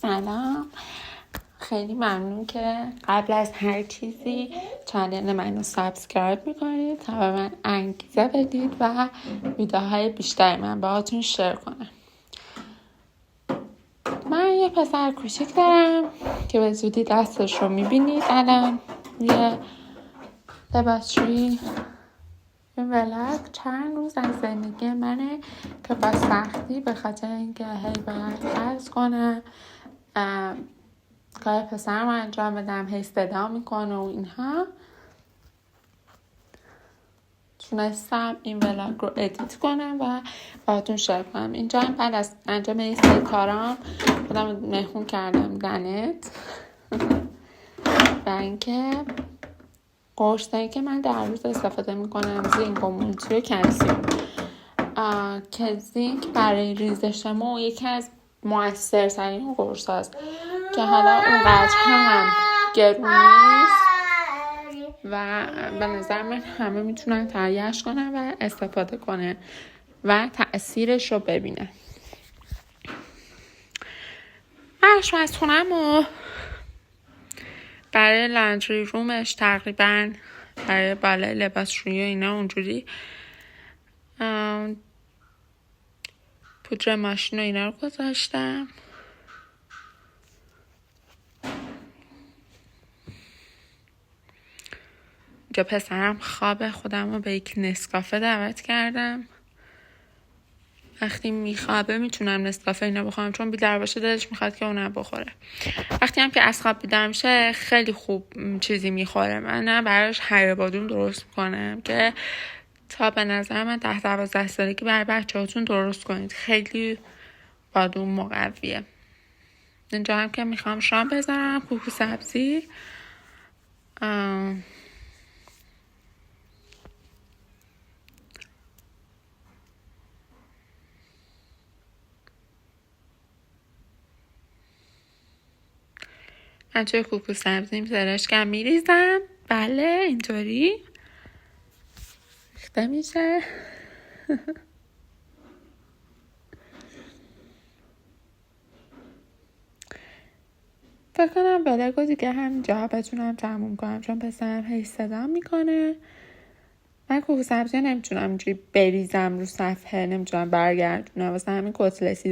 سلام، خیلی ممنون که قبل از هر چیزی چنل منو سابسکرایب میکنید تا به من انگیزه بدید و ویدیوهای بیشتری من باهاتون شیر کنم. من یه پسر کوچیک دارم که به زودی دستش رو میبینید الان یه لباسشویی. این ولاگ چند روز از زندگی منه که با سختی به خاطر اینکه هی باید فرض کنم کار پسرم رو انجام بدم، هی صدا میکنه و اینها، تونستم این ولاگ رو ادیت کنم و باهاتون شیر کنم. اینجا هم بعد از انجام این سری کارام خودم مهمون کردم دنت و اینکه قرصایی که من در روز استفاده میکنم زینک و مولتی و کلسیم که زینک برای ریزش مو یکی از موثرترین قرص هست که حالا اونقدر هم گرون نیست و به نظر من همه میتونن تهیه‌اش کنن و استفاده کنن و تأثیرش رو ببینن. من آشپزخونه‌م رو برای لندری رومش تقریبا برای بالای لباسشویی و اینا اونجوری پودر ماشین و اینا رو گذاشتم. اینجا پسرم خوابه، خودم رو به یک نسکافه دعوت کردم. وقتی میخوابه میتونم نسکافه اینا بخورم چون بیدار باشه دلش میخواد که اونم بخوره. وقتی هم که از خواب بیدار میشه خیلی خوب چیزی میخوره. من براش حلوا بادوم درست میکنم که تا به نظر من 10-12 سالگی برای بچه‌هاتون درست کنید، خیلی بادوم مقویه. اینجا هم که میخوام شام بذارم، کوکو سبزی، من توی کوکو سبزیم زرشکم میریزم. بله اینطوری ریخته میشه. فکر کنم ولاگو دیگه همینجا بتونم تموم کنم چون پسرم هی صدا میکنه. من کوکو سبزی نمیتونم اینجوری بریزم رو صفحه، نمیتونم برگردونم، واسه همین کتلتی